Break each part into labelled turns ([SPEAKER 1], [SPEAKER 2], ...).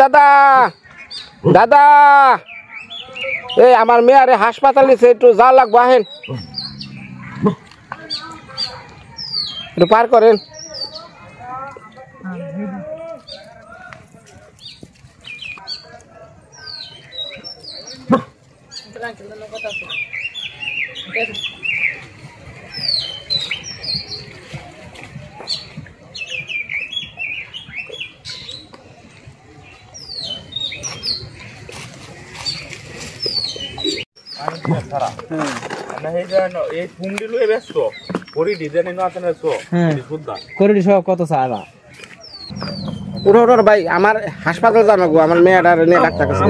[SPEAKER 1] দাদা দাদা এই আমার মেয়ারে হাসপাতাল নিছে একটু যা লাগবো আহেন একটু পার করেন ভাই আমার হাসপাতাল জানো গো আমার মেয়েটা নিয়ে ডাক্তার কাছে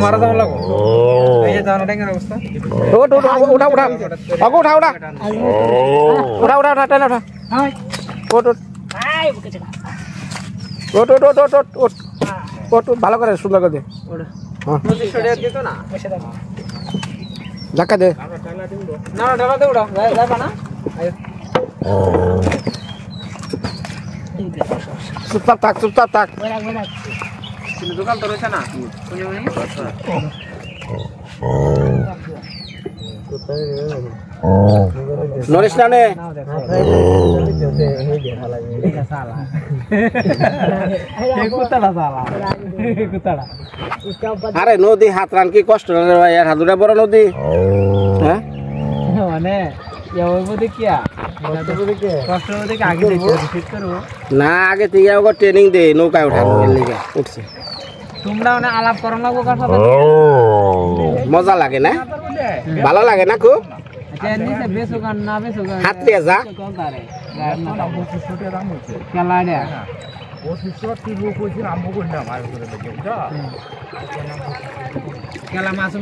[SPEAKER 1] ভালো করে সুন্দর করে ধাক্কা দে চুপচাপ থাক চুপচাপ থাক দোকান তো রয়েছে না নরিস না আরে নদী হাত রান কি কষ্ট হাতুটা বড় নদী হ্যাঁ মানে না আগে থেকে ট্রেনিং দে নৌকায় উঠা উঠছে তোমরা মানে আলাপ করো না মজা লাগে না ভালো লাগে না খুব হাত দিয়ে যা কেলা মাছ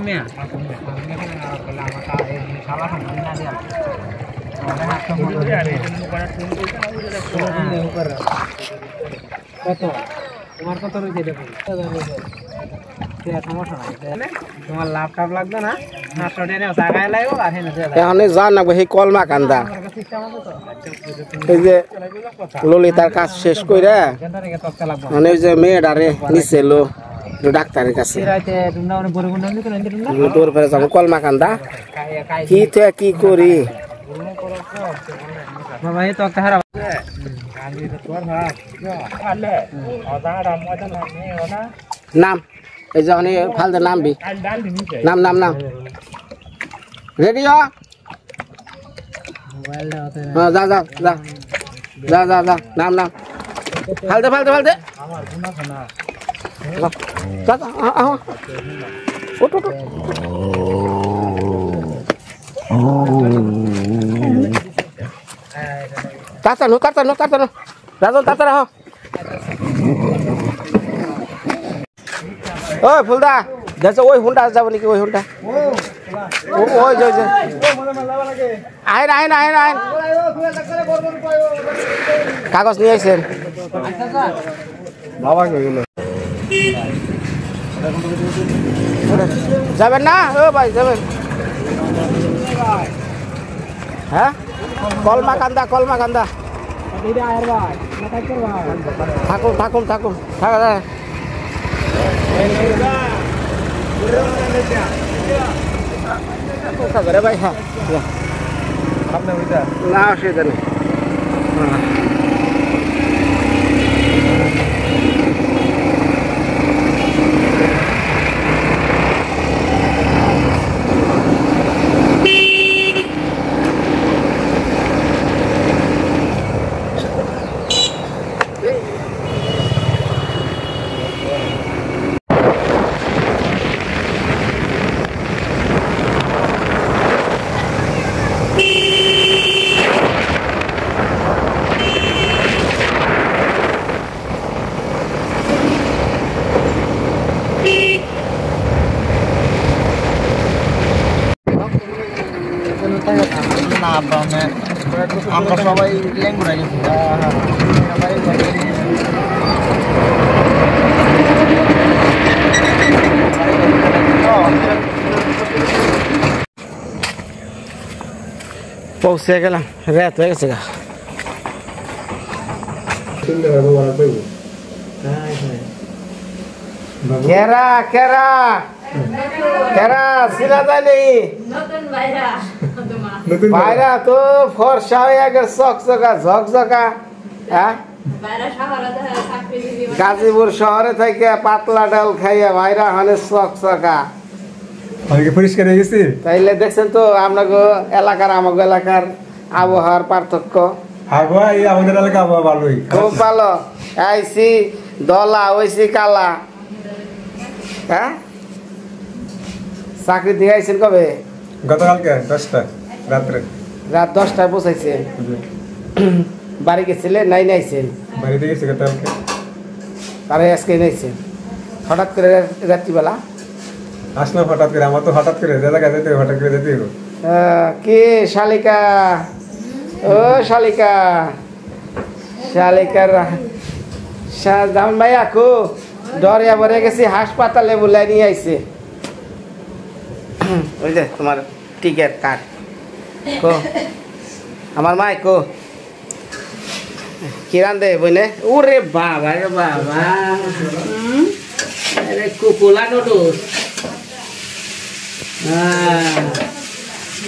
[SPEAKER 1] তোমার কত রয়েছে তোমার ল্যাপটপ লাগবে না সেই কলমা কান্দা এই যে ললিতার কাজ শেষ করে মানে ওই যে মেয়েটারে নিচে এলো ডাক্তারের কাছে যাবো কলমা কান্দা কি কি করি নাম এই যখন ফালতে নামবি নাম নাম নাম রেডি যা যা যা যা যা যা নাম নাম ফালতে ফালতে ফালতে তাড়াতাড়ি তাড়াতাড়ি তাড়াতাড়ি রাজন তাড়াতাড়ি হ ওই ফুলদা দেখছো ওই হুন্ডা যাবো নাকি ওই হুন্ডা ওই যে আইন আইন আইন আইন কাগজ নিয়ে আসছেন যাবেন না ও ভাই যাবেন হ্যাঁ কলমা কান্দা কলমা কান্দা থাকুন থাকুন থাকুন থাকা ভাই হ্যাঁ না অসুবিধা নেই
[SPEAKER 2] আমরা সবাই লেঙ্গুড়া গেছি
[SPEAKER 1] পৌঁছে গেলাম রাত হয়ে গেছে গা কেরা কেরা কেরা সিলা জানি ভাইরা তো ফর্সা হয়ে গেছে চকচকা ঝকঝকা হ্যাঁ গাজীপুর শহরে থেকে পাতলা ডাল খাইয়া ভাইরা হনে চকচকা
[SPEAKER 3] পরিষ্কার হয়ে গেছে
[SPEAKER 1] তাইলে দেখছেন তো আপনাকে এলাকার আমাকে এলাকার আবহাওয়ার পার্থক্য
[SPEAKER 3] আবহাওয়া এই আমাদের এলাকা আবহাওয়া ভালোই
[SPEAKER 1] খুব ভালো আইসি দলা ওইসি কালা হ্যাঁ চাকরি দিয়ে আইছেন কবে
[SPEAKER 3] গতকালকে 10টা রাত্রে
[SPEAKER 1] রাত 10টায় পৌঁছাইছেন বাড়ি গেছিলেন নাই নাইছেন
[SPEAKER 3] বাড়িতে গেছি গতকালকে
[SPEAKER 1] তারা আজকে নাইছেন হঠাৎ করে রাত্রিবেলা
[SPEAKER 3] আসলাম হঠাৎ করে আমার তো হঠাৎ করে এলাকা যেতে হঠাৎ করে যেতে হলো
[SPEAKER 1] কি শালিকা ও শালিকা শালিকার জামান ভাইয়া কো ডরিয়া ভরে গেছি হাসপাতালে বলে নিয়ে আইছে ওই যে তোমার টিকেট কার্ড কো আমার মাই কো কিরান দে বইনে ওরে বাবা রে বাবা আরে কুকুলা নুডলস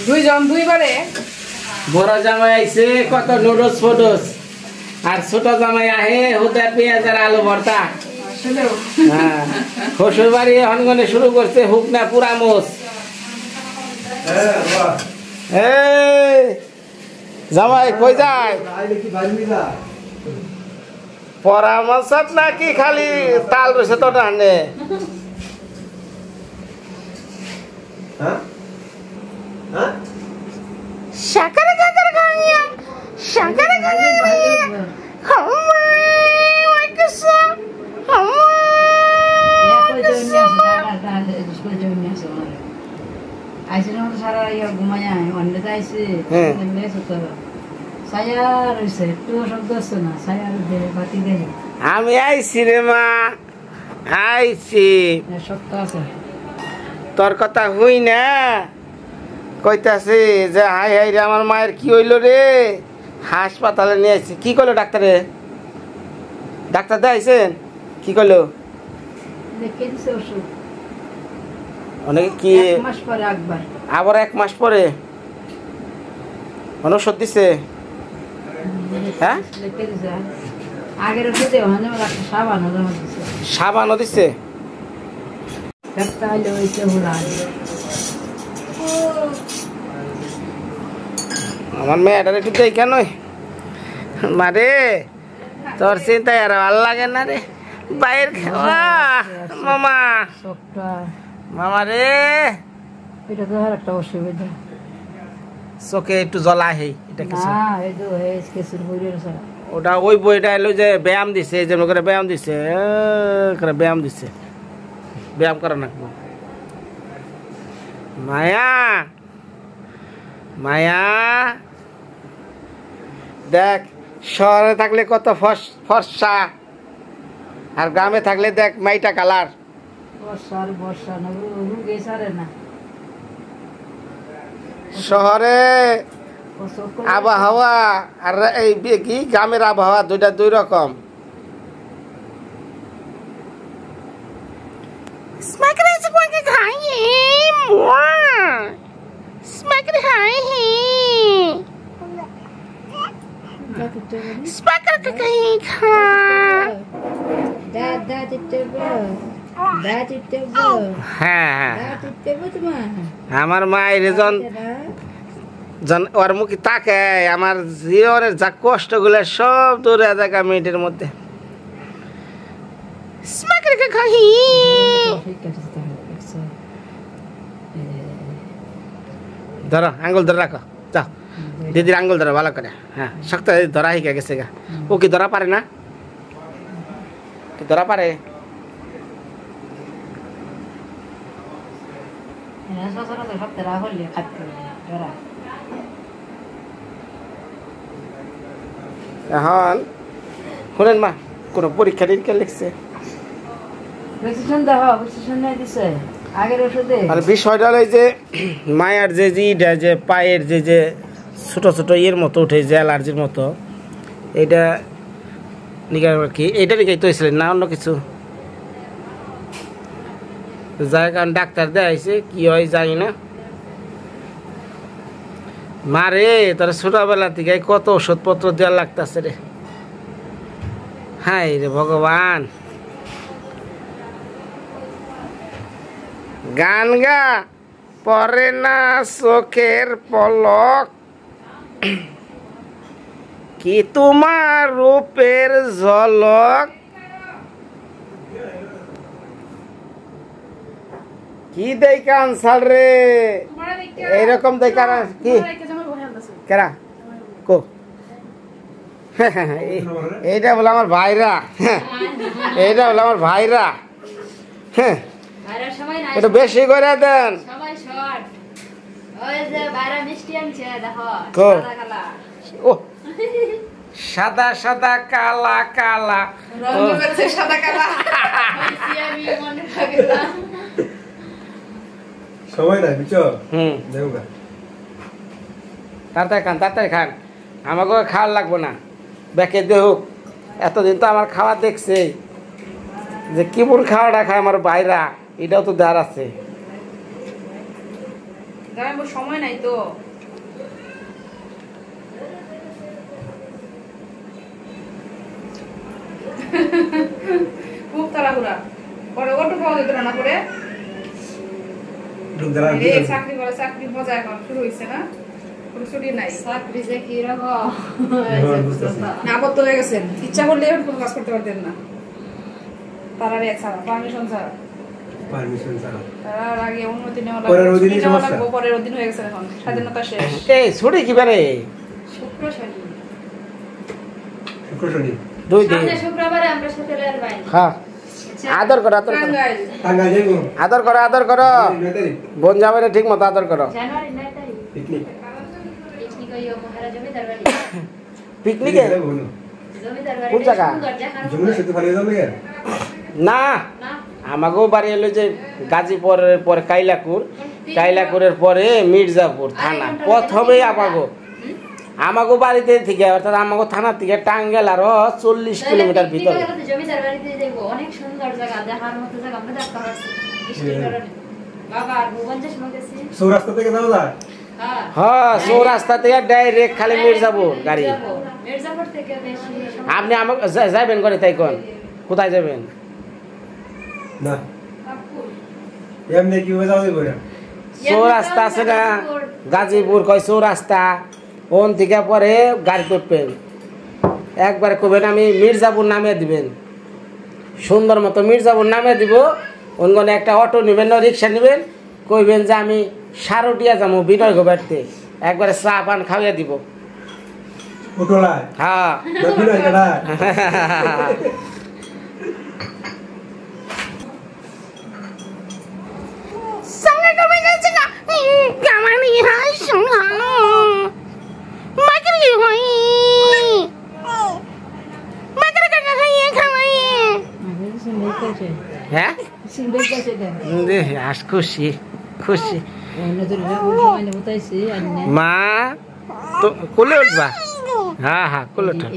[SPEAKER 4] দুইজন দুইবারে
[SPEAKER 1] বড় জামাই আইছে কত নুডলস ফটোস আর ছোট জামাই আহে হুদা পেঁয়াজ আর আলু ভর্তা হ্যাঁ শ্বশুর বাড়ি হনগনে শুরু করছে হুক না পুরা মোষ জামাই কই যায় পরামর্শত নাকি খালি তাল রয়েছে তো টানে শাকারে গাগারে গানিয়া শাকারে গাগারে গানিয়া হাওয়াই কিসা আমি আইছি রে মা আইছি তোর কথা হই না কইতাছি যে হাই হাই রে আমার মায়ের কি হইল রে হাসপাতালে নিয়ে আইছি কি কইলো ডাক্তারে ডাক্তার দেখাইছেন কি কইলো অনেক কি আবার 1 মাস পরে ওষুধ দিছে হ্যাঁ সাবানও দিছে আমার মেয়েটার একটু দেখা নয় মারে তোর চিন্তায় আর ভাল লাগে না রে বাইরের খাওয়া মামা মামা রে
[SPEAKER 4] এটা তো আর একটা অসুবিধা
[SPEAKER 1] চোখে একটু জ্বলা আহে এটা কিছু
[SPEAKER 4] না
[SPEAKER 1] ওটা ওই বইটা এলো যে ব্যায়াম দিছে যেমন করে ব্যায়াম দিছে ব্যায়াম দিছে ব্যায়াম করা নাকবো মায়া মায়া দেখ শহরে থাকলে কত ফর্সা আর গ্রামে থাকলে দেখ মাইটা কালার শহরে আবহাওয়া আর এই কি গ্রামের আবহাওয়া দুইটা দুই রকম হ্যাঁ আমার মায়ের ওর মুখে তাকে আমার জীবনের যা কষ্ট গুলো সব দূরে দেখা মিনিটের মধ্যে ধরো আঙ্গুল ধরে রাখো যাও দিদির আঙ্গুল ধরো ভালো করে হ্যাঁ শক্ত ধরা শিখে গেছে গা ও কি ধরা পারে না কি ধরা পারে এখন শুনেন মা কোনো পরীক্ষা নিরীক্ষা লিখছে
[SPEAKER 4] প্রেসক্রিপশন দেখো প্রেসক্রিপশন নিয়ে দিছে আগের ওষুধে
[SPEAKER 1] আর বিষয়টা হলো এই যে মায়ের যে জিটা যে পায়ের যে ছোট ছোট ইয়ের মতো উঠে যে অ্যালার্জির মতো এটা নিকার কি এটা নিকাই তো হয়েছিলেন না অন্য কিছু যাই কারণ ডাক্তার দেখাইছে কি হয় জানি না মারে তার ছোটবেলা থেকে কত ওষুধপত্র দেওয়ার লাগতেছে রে হাই রে ভগবান গান গা পরে না চোখের পলক কি তোমার রূপের ঝলক কি দেখা আনসার রে এইরকম দেখা কি কেরা কো এইটা বলে আমার ভাইরা এইটা বলে আমার ভাইরা হ্যাঁ একটু বেশি করে দেন ও সাদা সাদা কালা কালা
[SPEAKER 3] সময় নাই বুঝছো
[SPEAKER 1] হুম
[SPEAKER 3] দেউগা
[SPEAKER 1] তাড়াতাড়ি খান আমাকে খাওয়ার লাগবো না ব্যাকে দেহুক এতদিন তো আমার খাওয়া দেখছে যে কেমন খাওয়াটা খায় আমার বাইরা এটাও তো দাঁড় আছে
[SPEAKER 4] সময় নাই তো খুব তাড়াহুড়া পরে ওটু পাওয়া যেত না করে চাকরি করে চাকরি মজা এখন শুরু হয়েছে না কোনো ছুটি নাই চাকরি যে কি রকম আবদ্ধ হয়ে গেছেন ইচ্ছা করলে এখন কোনো কাজ করতে পারতেন না তারা ছাড়া পারমিশন ছাড়া তার আগে অনুমতি নেওয়া লাগবে পরের অধীন হয়ে গেছে এখন স্বাধীনতা শেষ
[SPEAKER 1] এই ছুটি কি বারে
[SPEAKER 4] শুক্র
[SPEAKER 3] শনি
[SPEAKER 1] দুই দিন
[SPEAKER 4] শুক্রবারে আমরা হোটেলের বাইরে
[SPEAKER 1] হ্যাঁ আদর করো আদর করো বোন যাবে না ঠিক মতো আদর করো
[SPEAKER 4] জানুয়ারি 9 তারিখ
[SPEAKER 3] পিকনিক
[SPEAKER 4] পিকনিক ওই উপহারা জমিদার বাড়ি
[SPEAKER 1] পিকনিকে
[SPEAKER 4] জমিদার বাড়ি
[SPEAKER 1] কোন জায়গা
[SPEAKER 3] জমিনে সেতু খালি যাবে
[SPEAKER 1] না আমাকেও বাড়ি এলো যে গাজীপুরের পরে কাইলাকুরের পরে মির্জাপুর থানা প্রথমেই আমাকেও বাড়িতে থেকে অর্থাৎ আমাকে থানা থেকে টাঙ্গেল আরো 40 কিলোমিটার ভিতরে
[SPEAKER 4] জমিদার বাড়িতে দেখবো অনেক সুন্দর জায়গা দেখার মতো জায়গা আমরা দেখতে পাচ্ছি বৃষ্টির কারণে বাবা আর ভুবনজেশ মগেছি
[SPEAKER 3] সৌরাস্তা থেকে যাওয়া যায়
[SPEAKER 1] হ্যাঁ চৌরাস্তা থেকে ডাইরেক্ট খালি মির্জাপুর গাড়ি
[SPEAKER 4] মির্জাপুর থেকে বেশি
[SPEAKER 1] আপনি আমাকে যাবেন করে তাই কোন কোথায় যাবেন
[SPEAKER 3] না এমনি কি হয়ে যাবে বলে
[SPEAKER 1] চৌরাস্তা আছে না গাজীপুর কয় চৌরাস্তা ওন থেকে পরে গাড়ি করবেন একবারে কবেন আমি মির্জাপুর নামে দিবেন সুন্দর মতো মির্জাপুর নামে দিব অন্য একটা অটো নেবেন না রিক্সা নেবেন কইবেন যে আমি সারুটিয়া যাবো বিনয় গোবাড়িতে একবারে চা পান খাওয়াইয়া দিব
[SPEAKER 3] ওটোলায়
[SPEAKER 1] হ্যাঁ
[SPEAKER 3] বিনয় কেডা
[SPEAKER 1] হ্যাঁ খুশি খুশি মা তো কোলে উঠবা হ্যাঁ হ্যাঁ কোলে উঠা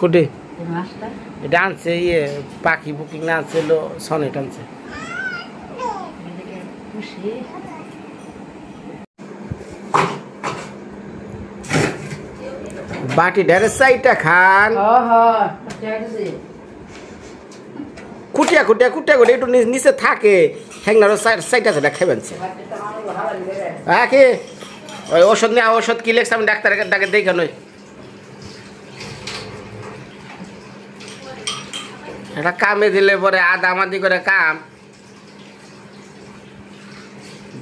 [SPEAKER 1] কোটে এটা আনছে ইয়ে পাখি বুকিং না আনছিল সনেট আনছে বাটি ঢেরে সাইটা খান কুটিয়া কুটিয়া কুটিয়া করে একটু নিচে থাকে হ্যাংনারও সাইটা সেটা খেবেন হ্যাঁ কি ওই ওষুধ নেই ওষুধ কি লেগছে আমি ডাক্তারের ডাকে দেখে নই এটা কামে দিলে পরে আদামাদি করে কাম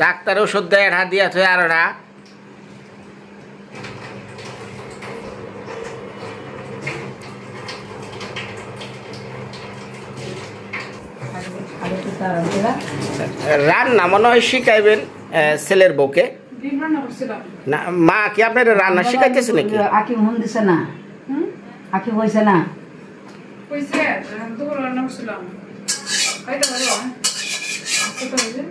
[SPEAKER 1] ডাক্তার ওষুধ দেয় এটা দিয়া থই আর ওরা রান্না মনে হয় শিখাইবেন ছেলের বউকে
[SPEAKER 4] ডিম রান্না করছিলাম।
[SPEAKER 1] না মা কি আপনার রান্না শিখাইতেছে নাকি?
[SPEAKER 5] আকি মন দিছে না, আকি হয়েছে না।
[SPEAKER 4] কইছে দুপুর রান্না করছিলাম। খাইতে পারো? কত হইছে?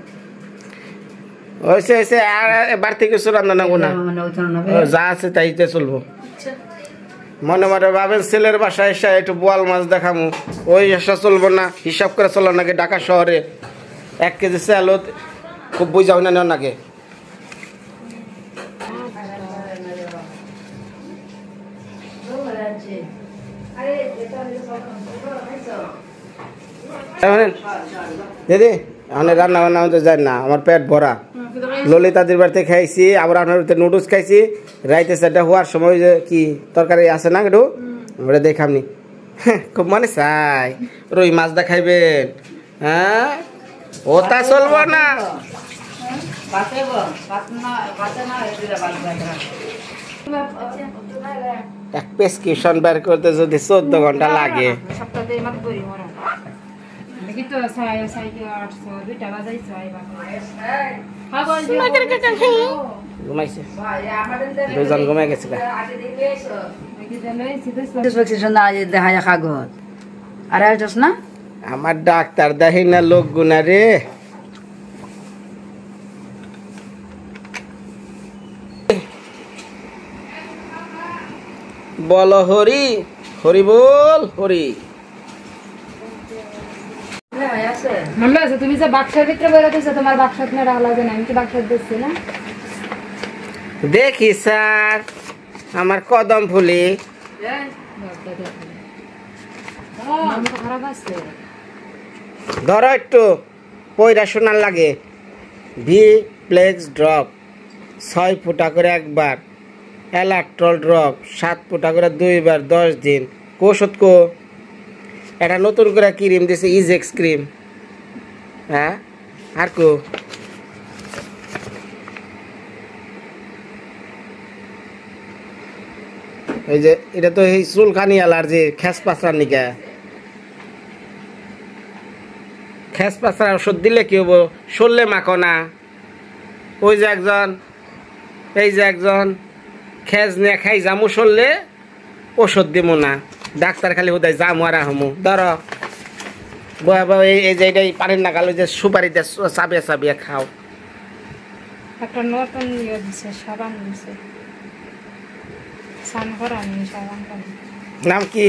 [SPEAKER 1] হয়েছে আর বাড়তি কিছু রান্না না গোনা
[SPEAKER 5] মানে ওইখানে না
[SPEAKER 1] যা আছে তাইতে চলবো। মনে মনে ভাবেন ছেলের বাসায় এসে একটু বোয়াল মাছ দেখামু, ওই এসে চলবো না, হিসাব করে চলো নাকি। ঢাকা শহরে 1 কেজি চালও খুব বুঝাও না নাকি। দিদি আমি রান্না বান্না আমাদের যাই না, আমার পেট ভরা। ললিতাদের বাড়িতে খাইছি, আবার আপনার নুডলস খাইছি। রাইতে 4টা হওয়ার সময় যে কি তরকারি আছে না একটু ওটা দেখামনি। খুব মনে চাই রুই মাছ দা খাইবেন। হ্যাঁ ওটা চলবো না। এক প্রেসক্রিপশন বের করতে যদি 14 ঘন্টা লাগে।
[SPEAKER 4] সপ্তাহে মাত্র করি মরো। দেখি তো 800 দুইটা বাজাইছো আইবা।
[SPEAKER 1] ঘুমাইছে দুজন ঘুমাই গেছে।
[SPEAKER 5] দেখা কাগজ আর আইতস না
[SPEAKER 1] আমার ডাক্তার দেখি না লোক গুনা রে। বল হরি হরি বল হরি।
[SPEAKER 4] মনে আছে তুমি যে বাক্সের ভিতরে বেরোতেছো, তোমার বাক্সত না রাখলা যে আমি কি বাক্সত দিচ্ছি না?
[SPEAKER 1] দেখি স্যার আমার কদম ফুলি
[SPEAKER 4] খারাপ আছে।
[SPEAKER 1] ধরো একটু পয়রা শোনার লাগে। ভি প্লেক্স ড্রপ 6 ফুটা করে একবার, অ্যালাট্রল ড্রপ 7 ফুটা করে 2 বার 10 দিন। ওষুধ কো এটা নতুন করে ক্রিম দিছে ইজেক্স ক্রিম। হ্যাঁ আর কো এই যে এটা তো এই চুলখানি অ্যালার্জি খেস পাসরার নিকা। খেস পাসরার ওষুধ দিলে কি হবো? শরীরে মাখো না। ওই যে একজন এই যে একজন খেজ নিয়ে খাই জামু শরীরে ওষুধ দিমু না, ডাক্তার খালি হুদায় জামু আর আহমু। ধরো এই যে এটাই পানির নাগাল ওই যে সুপারিতে চাবিয়ে চাবিয়ে খাও।
[SPEAKER 4] একটা নতুন ইয়ে দিছে, সাবান দিছে, স্নান করানি সাবান পানি।
[SPEAKER 1] নাম কি?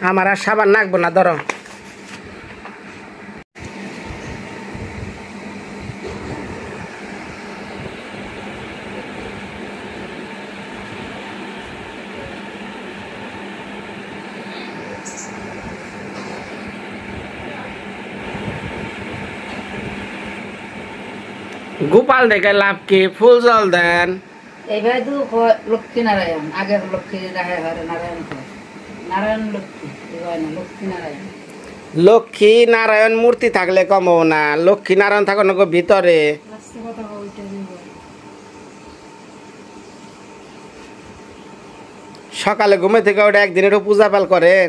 [SPEAKER 1] আমার আর সাবান নাকবো না। ধরো গোপাল দেখে লাভ কি? ফুল জল দেন।
[SPEAKER 5] এইবার তো লক্ষ্মী নারায়ণ, আগের লক্ষ্মী নারায়ণ নারায়ণ লক্ষ্মী, এবার না লক্ষ্মী নারায়ণ।
[SPEAKER 1] লক্ষ্মী নারায়ণ মূর্তি থাকলে কমো না, লক্ষ্মী নারায়ণ থাকো না ভিতরে। সকালে ঘুমে থেকে ওটা একদিন একটু পূজা পাল করেন,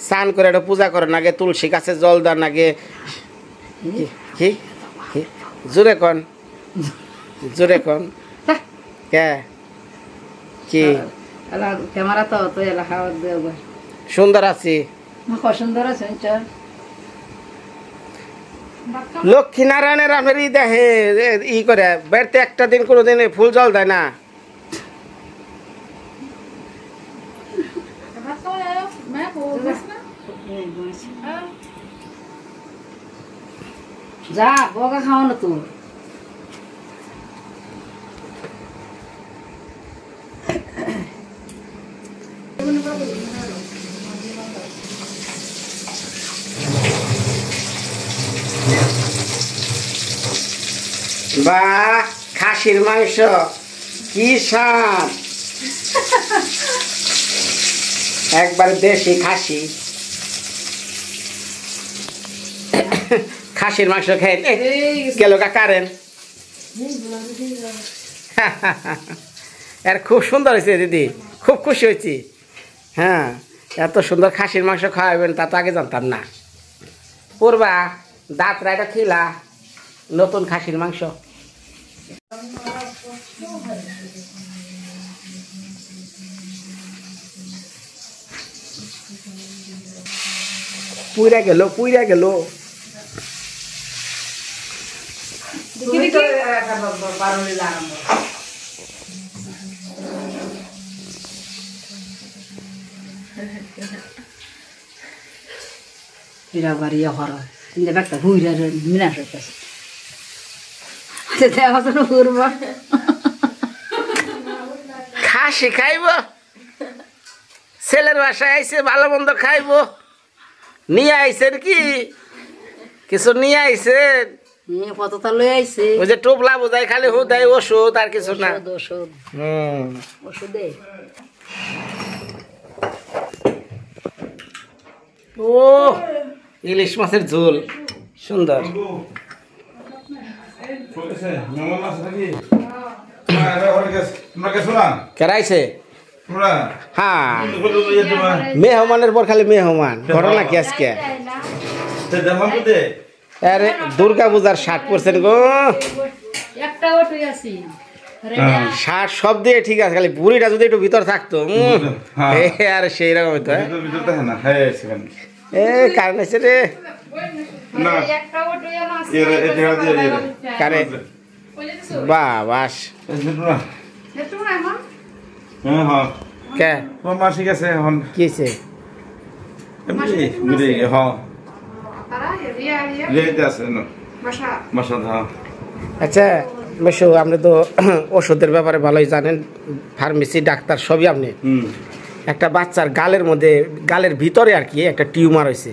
[SPEAKER 1] স্নান করে একটু পূজা করেন, আগে তুলসী গাছে জল দেন আগে। কি জোরে কন জোরে কন কে কি
[SPEAKER 5] ক্যামেরা তো তো এলাকা
[SPEAKER 1] সুন্দর আছি।
[SPEAKER 5] সুন্দর আছে।
[SPEAKER 1] লক্ষ্মী নারায়ণের আপনার ই দেখে ই করে বেড়তে একটা দিন কোনোদিন ফুল জল দেয় না।
[SPEAKER 5] যা বগা খাও না তো।
[SPEAKER 1] বা খাসির মাংস কি স্বাদ, একবার দেশি খাসি। খাসির মাংস খেয়ে গেল কারেন। আর খুব সুন্দর হয়েছে দিদি, খুব খুশি হয়েছি। হ্যাঁ এত সুন্দর খাসির মাংস খাওয়াবেন তা তো আগে জানতাম না। পূর্বা দাঁত রায়টা খিলা নতুন খাসির মাংস। পুইরা গেল পুইরা গেল।
[SPEAKER 5] বাড়িয়া হরা কিন্তু একটা হুইরা মিনাস হইতেছে দেখা তো ঘুরবা
[SPEAKER 1] খাসি খাইব, ছেলের বাসায় আইসে ভালো মন্দ খাইব, নিয়ে আইসেন কি কিছু নিয়ে আইসেন?
[SPEAKER 5] কতটা লই আইছে
[SPEAKER 1] ওই যে টোপলা বোঝায় খালি হুদাই ওষুধ আর কিছু না।
[SPEAKER 5] ওষুধ ওষুধে
[SPEAKER 1] ও ইলিশ মাছের ঝোল সুন্দর। কেরাইছে হ্যাঁ মেহমানের পর খালি মেহমান। ঘটনা কি আজকে? আরে দুর্গা পূজার 60% গো,
[SPEAKER 5] একটা ওটুই আছি
[SPEAKER 1] 60 সব দিয়ে ঠিক আছে, খালি বুড়িটা যদি একটু ভিতর থাকতো আর সেই রকম হইতো। এ কারণ আছে রে কারে বা বাস কে
[SPEAKER 3] ঠিক আছে এখন
[SPEAKER 1] কি হয়েছে? আচ্ছা বেশ, আপনি তো ওষুধের ব্যাপারে ভালোই জানেন, ফার্মেসি ডাক্তার সবই আপনি। একটা বাচ্চার গালের মধ্যে গালের ভিতরে আর কি একটা টিউমার হয়েছে,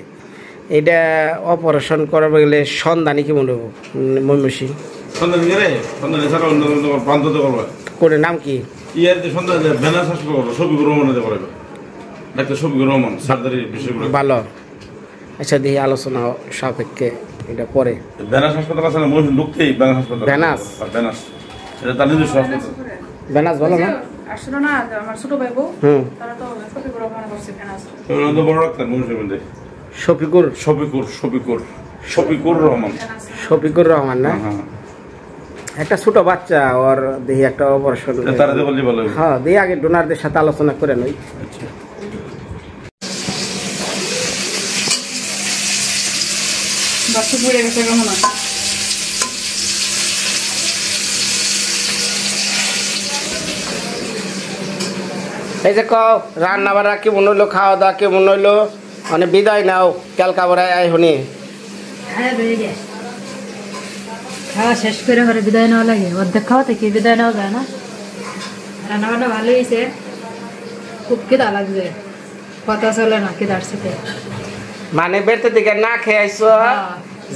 [SPEAKER 1] এটা অপারেশন করাবে গেলে সন্ধানী কি মনে হবো ময়মনসিং করে নাম কি? ভালো। আচ্ছা দেখি আলোচনা সাপেক্ষে এটা পরে।
[SPEAKER 6] বেনাস হাসপাতাল আছে না ঢুকতেই বেনাস হাসপাতাল।
[SPEAKER 1] বেনাস
[SPEAKER 6] বেনাস এটা তার নিজস্ব হাসপাতাল।
[SPEAKER 1] বেনাস ভালো না?
[SPEAKER 4] আসলে না আমার ছোট ভাই বউ তারা তো শফিকুর রহমান করছে বেনাস।
[SPEAKER 6] তো বড় ডাক্তার মনুষ্যের মধ্যে
[SPEAKER 1] শফিকুর
[SPEAKER 6] শফিকুর রহমান।
[SPEAKER 1] শফিকুর রহমান না? একটা ছোট বাচ্চা ওর দেখি একটা অপারেশন
[SPEAKER 6] তারা বললি ভালো।
[SPEAKER 1] হ্যাঁ দেখি আগে ডোনারদের সাথে আলোচনা করে নই।
[SPEAKER 6] আচ্ছা
[SPEAKER 4] বাচ্চা পড়ে গেছে কেমন আছে?
[SPEAKER 1] এই যে কও রান্না বান্না কেমন হইলো, খাওয়া দাওয়া কেমন হইলো, মানে বিদায় নাও ক্যালকা বড়াই আই হনি।
[SPEAKER 5] খাওয়া শেষ করে ঘরে বিদায় নেওয়া লাগে, অর্ধেক খাওয়া থেকে বিদায় নেওয়া যায় না। রান্না বান্না ভালো হয়েছে, খুব খিদা লাগছে, কথা চলে না খিদার সাথে।
[SPEAKER 1] মানে বেরতে দিকে না খেয়ে আইসো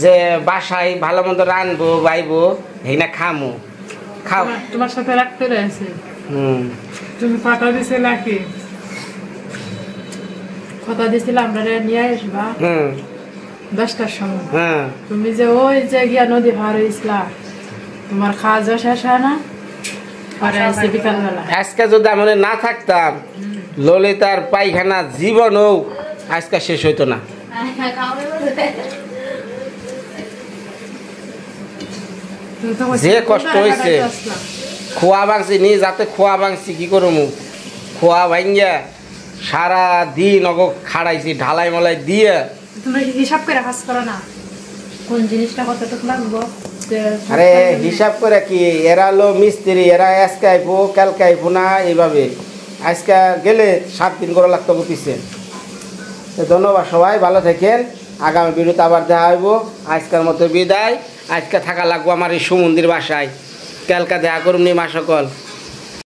[SPEAKER 1] যে বাসায় ভালো মন্দ রানবো বাইবো হেনা খামু খাও।
[SPEAKER 4] তোমার সাথে রাখতে রয়েছে
[SPEAKER 5] তুমি কথা দিছিলে কি? কথা দিছিলে আমরা নিয়ে আসবা 10টার সময়। তুমি যে ওই যে গিয়া নদী পার হয়েছিলা, তোমার খাওয়া যাওয়া শেষ হয় না, পরে আসছে বিকালবেলা।
[SPEAKER 1] আজকে যদি আমি না থাকতাম ললিতার পায়খানা জীবনও আজকে শেষ হইতো না। যে কষ্ট হয়েছে খোয়া ভাঙছি নি যাতে খোয়া ভাঙছি কি করবো, খোয়া ভাঙ্গিয়া সারা দিন অগ খাড়াইছি ঢালাই মলাই দিয়ে।
[SPEAKER 5] তুমি হিসাব করে কাজ করো না, কোন জিনিসটা কতটুকু লাগবো?
[SPEAKER 1] আরে হিসাব করে কি, এরা হলো মিস্ত্রি, এরা আজকে আইবো কালকে আইবো না, এইভাবে আজকে গেলে 7 দিন করে লাগতো পিছে। ধন্যবাদ সবাই, ভালো থাকেন, আগামী ভিডিওতে আবার দেখা হইব। আজকের মতো বিদায়, আজকে থাকা লাগবো আমার এই সমুদ্রের বাসায়, কালকা দেখা করুন নি মা সকল।